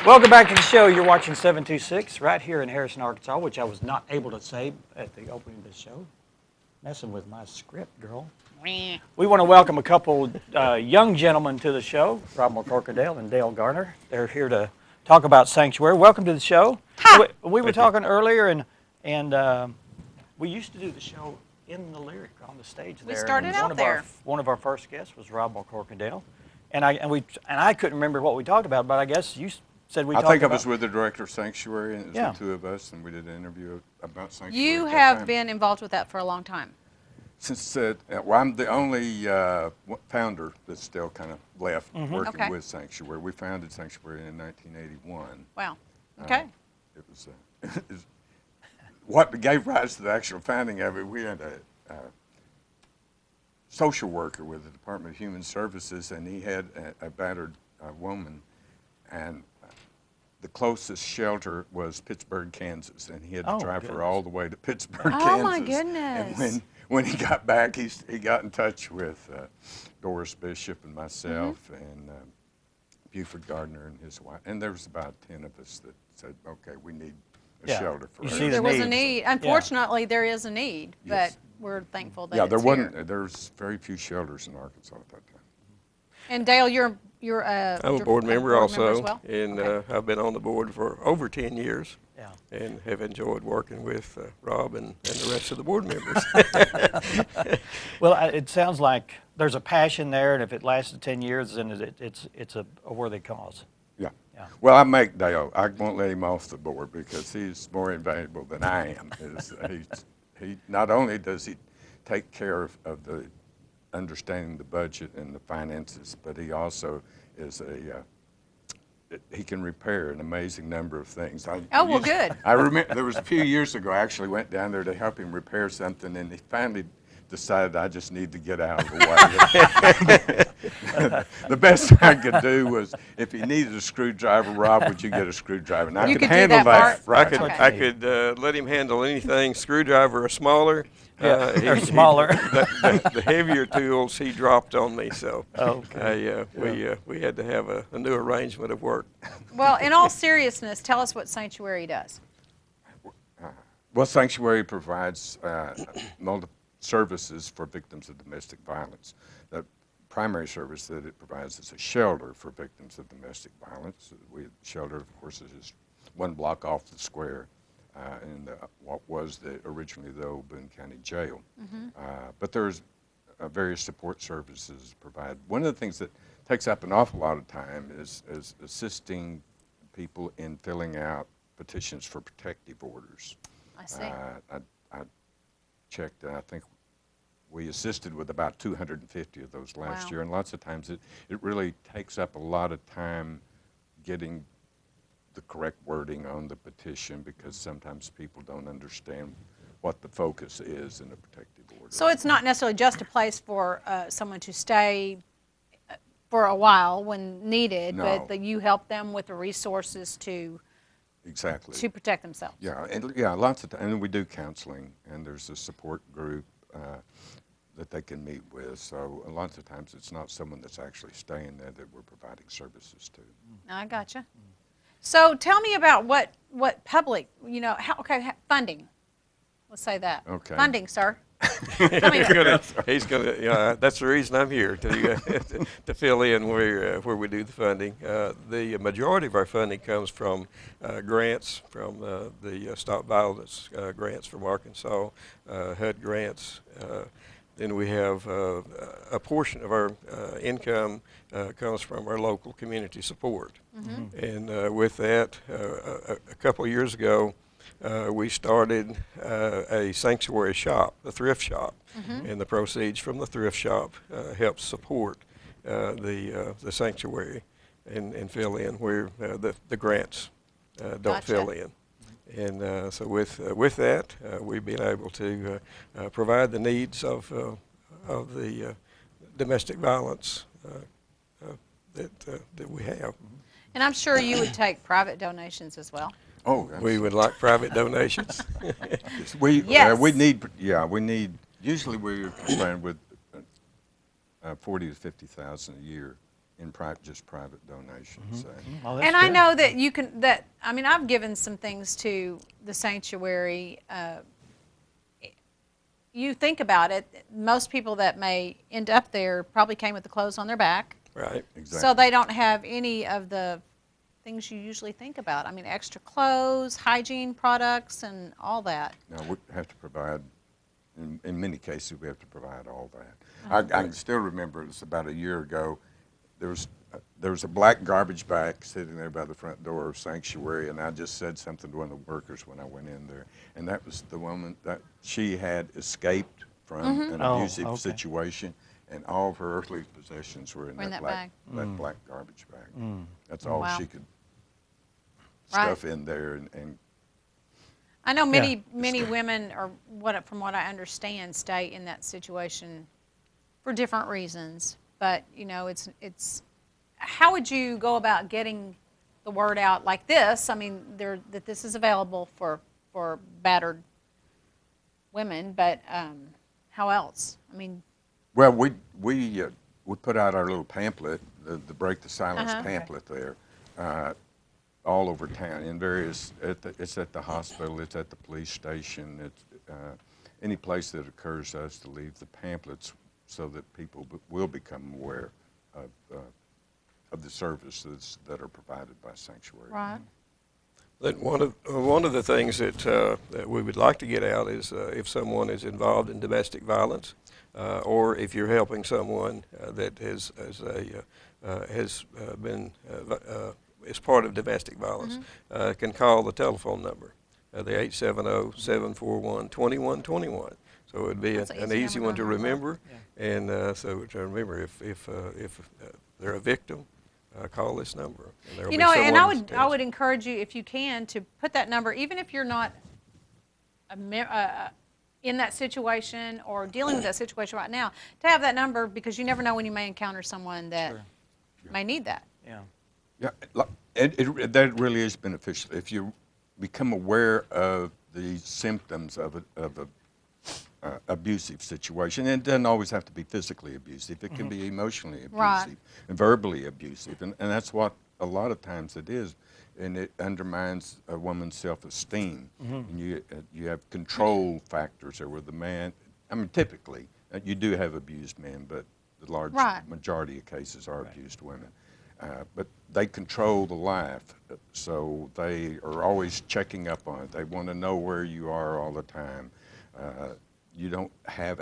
Welcome back to the show. You're watching 726 right here in Harrison, Arkansas, which I was not able to say at the opening of the show. Messing with my script, girl. We want to welcome a couple young gentlemen to the show, Rob McCorkadale and Dale Garner. They're here to talk about Sanctuary. Welcome to the show. We were talking earlier, and we used to do the show in the Lyric on the stage there. We started out there. One of our first guests was Rob McCorkadale, and I couldn't remember what we talked about, but I guess you said we talked about. I think I was with the director of Sanctuary, and it was the two of us, and we did an interview about Sanctuary. You have been involved with that for a long time. Since I'm the only founder that's still kind of left working with Sanctuary. We founded Sanctuary in 1981. Wow. Okay. It was what gave rise to the actual founding of it. We had a social worker with the Department of Human Services, and he had a battered woman, and the closest shelter was Pittsburgh, Kansas, and he had to drive her all the way to Pittsburgh, Kansas. Oh my goodness! And when he got back, he got in touch with Doris Bishop and myself and Buford Gardner and his wife, and there was about 10 of us that said, "Okay, we need a shelter for us." There was a need. Unfortunately, there is a need, but we're thankful that there it's wasn't. here. There's very few shelters in Arkansas at that time. And Dale, you're I'm a board member also, as well? and I've been on the board for over 10 years. Yeah. And have enjoyed working with Rob and the rest of the board members. Well, it sounds like there's a passion there, and if it lasted 10 years, then it's a worthy cause. Yeah. Well, I make Dale. I won't let him off the board because he's more invaluable than I am. He not only does he take care of the understanding the budget and the finances, but he also is he can repair an amazing number of things. Good. I remember there was a few years ago, I actually went down there to help him repair something, and he finally decided I just need to get out of the way. The best I could do was, if he needed a screwdriver, Rob, would you get a screwdriver? And I could handle that. Right. I could let him handle anything, screwdriver or smaller. Or smaller. The heavier tools he dropped on me, so we had to have a new arrangement of work. Well, in all seriousness, tell us what Sanctuary does. Well, Sanctuary provides multiple services for victims of domestic violence. The primary service that it provides is a shelter for victims of domestic violence. Shelter, of course, is just one block off the square. In what was originally the old Boone County Jail. But there's various support services provided. One of the things that takes up an awful lot of time is assisting people in filling out petitions for protective orders. I see. I checked, and I think we assisted with about 250 of those last year, and lots of times it really takes up a lot of time getting the correct wording on the petition, because sometimes people don't understand what the focus is in a protective order. So it's not necessarily just a place for someone to stay for a while when needed, but that you help them with the resources to protect themselves. Yeah, lots of times, and we do counseling, and there's a support group that they can meet with. So lots of times it's not someone that's actually staying there that we're providing services to. I gotcha. So tell me about what public, funding. Let's say that. Okay. Funding, sir. He's gonna. That's the reason I'm here to fill in where we do the funding. The majority of our funding comes from grants from the Stop Violence grants from Arkansas, HUD grants. Then we have a portion of our income comes from our local community support. And with that, a couple of years ago, we started a sanctuary shop, a thrift shop, and the proceeds from the thrift shop helps support the sanctuary and fill in where the grants don't fill in. And so with that, we've been able to provide the needs of the domestic violence that we have. And I'm sure you would take private donations as well. Oh, we would like private donations. we need. Usually we're concerned with 40 to 50,000 a year in just private donations. Oh, that's And I good. know that you can, I mean, I've given some things to the sanctuary. You think about it, most people that may end up there probably came with the clothes on their back. Right. Exactly. So they don't have any of the things you usually think about. I mean, extra clothes, hygiene products, and all that. Now, we have to provide, in many cases, we have to provide all that. I can still remember, it was about a year ago, there was a black garbage bag sitting there by the front door of Sanctuary, and I just said something to one of the workers when I went in there, and that was the woman that she had escaped from an Oh, abusive okay. situation, and all of her earthly possessions were in that bag. black garbage bag. That's all Wow. she could Right. stuff in there, and I know many, Yeah. many women, or from what I understand, stay in that situation for different reasons. But, you know, it's how would you go about getting the word out like this? I mean, that this is available for battered women, but how else? I mean, well, we put out our little pamphlet, the Break the Silence Uh-huh. pamphlet there, all over town in various. It's at the hospital, it's at the police station, it's any place that occurs to us to leave the pamphlets so that people will become aware of the services that are provided by Sanctuary. right. Then one of the things that we would like to get out is if someone is involved in domestic violence, or if you're helping someone that has been is part of domestic violence, can call the telephone number, the 870-741-2121. So it would be That's an an easy easy number one to to remember. remember, and so to remember if they're a victim. Call this number. And there'll You be know, and someone I would encourage you, if you can, to put that number, even if you're not in that situation or dealing with that situation right now, to have that number, because you never know when you may encounter someone that Sure. may need that. Yeah. Yeah, that really is beneficial. If you become aware of the symptoms of a abusive situation, and it doesn't always have to be physically abusive. It can be emotionally abusive Right. and verbally abusive, and that's what a lot of times it is, and it undermines a woman's self-esteem. And you have control factors there where the man. I mean, typically you do have abused men, but the large Right. majority of cases are abused women. But they control the life, so they are always checking up on it. They want to know where you are all the time. You don't have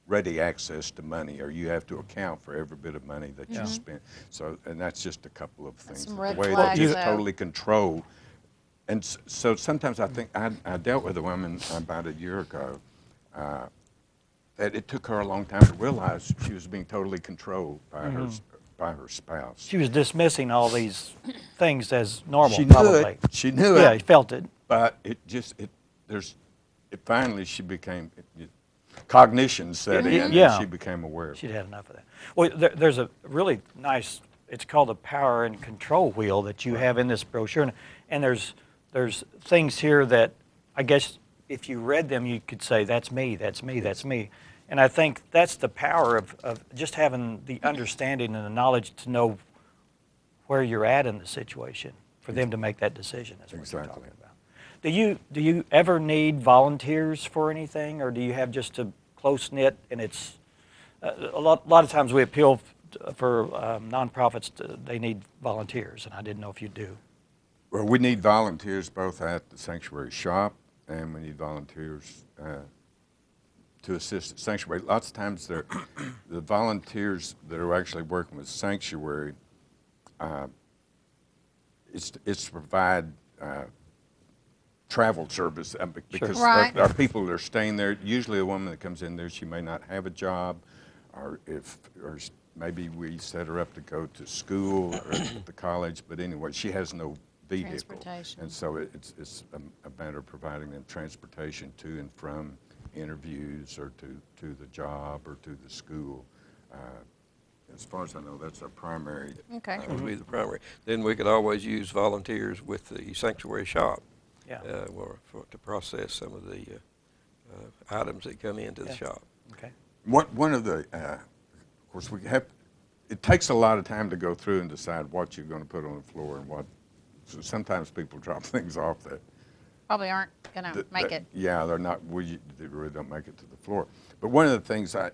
ready access to money, or you have to account for every bit of money that you spend. So, and that's just a couple of things. some The red way flags, that you though. totally control. And so sometimes I think I dealt with a woman about a year ago that it took her a long time to realize she was being totally controlled by her spouse. She was dismissing all these things as normal, She knew probably. it. She knew Yeah, it. he felt it. But finally she became, cognition set in, Yeah. and she became aware of it. She'd had enough of that. Well, there's a really nice, it's called a power and control wheel that you have in this brochure. And there's things here that I guess if you read them, you could say, that's me, that's me, that's me. And I think that's the power of just having the understanding and the knowledge to know where you're at in the situation for them to make that decision. That's what you're Exactly. talking about. Do you ever need volunteers for anything, or do you have just a close knit? And it's a lot of times we appeal for nonprofits. They need volunteers, and I didn't know if you do. Well, we need volunteers both at the Sanctuary shop, and we need volunteers to assist at Sanctuary. Lots of times the volunteers that are actually working with Sanctuary, it's to provide travel service because Right. our people that are staying there, usually a woman that comes in there, she may not have a job, or maybe we set her up to go to school or at the college, but anyway, she has no vehicle. Transportation. And so it's a matter of providing them transportation to and from interviews or to the job or to the school. As far as I know, that's our primary. Okay. That would be the primary. Then we could always use volunteers with the Sanctuary shop Yeah. to process some of the items that come into the Yeah. shop. Okay. One of the, of course, we have, it takes a lot of time to go through and decide what you're going to put on the floor and what. So sometimes people drop things off that. Probably aren't gonna make that- it. Yeah, they're not. They really don't make it to the floor. But one of the things that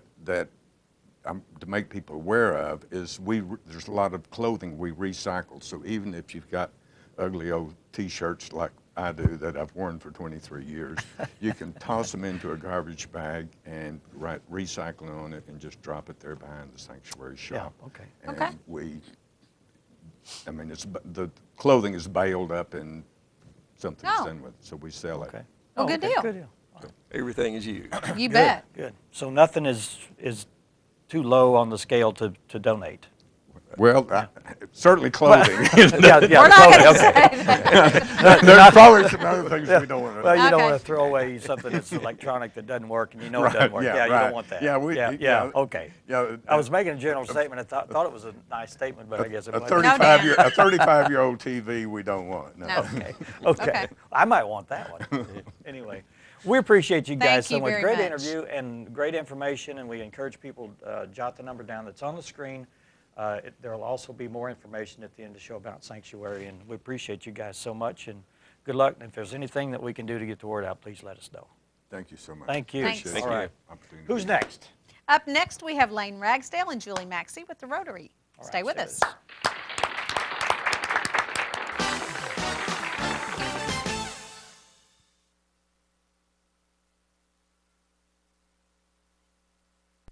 to make people aware of is there's a lot of clothing we recycle. So even if you've got ugly old T-shirts like I do that I've worn for 23 years, you can toss them into a garbage bag and write recycling on it and just drop it there behind the sanctuary shop. okay. And Okay. I mean, the clothing is baled up and something's Oh. done with it, so we sell it. Okay. Well, good deal. Good deal. Everything is used. You Good, bet. Good. So nothing is too low on the scale to donate. Well, certainly clothing. Yeah, We're not clothing, gonna okay. say that. There's probably some other things we don't want to. Well, you don't Okay. want to throw away something that's electronic that doesn't work, and you know it Right, doesn't work. yeah, Yeah, you right. don't want that. Yeah, yeah, okay. Yeah, I was making a general statement. I thought it was a nice statement, but I guess it a wasn't. 35-year-old TV we don't want. No. No. Okay. Okay. I might want that one. Anyway, we appreciate you guys Thank so you much. very Great much. interview and great information, and we encourage people jot the number down that's on the screen. There will also be more information at the end of the show about Sanctuary, and we appreciate you guys so much, and good luck. And if there's anything that we can do to get the word out, please let us know. Thank you so much. Thank you. Thanks. Appreciate All the right. opportunity. Who's next? Up next, we have Lane Ragsdale and Julie Maxey with the Rotary. All Stay right, with stay us. with us.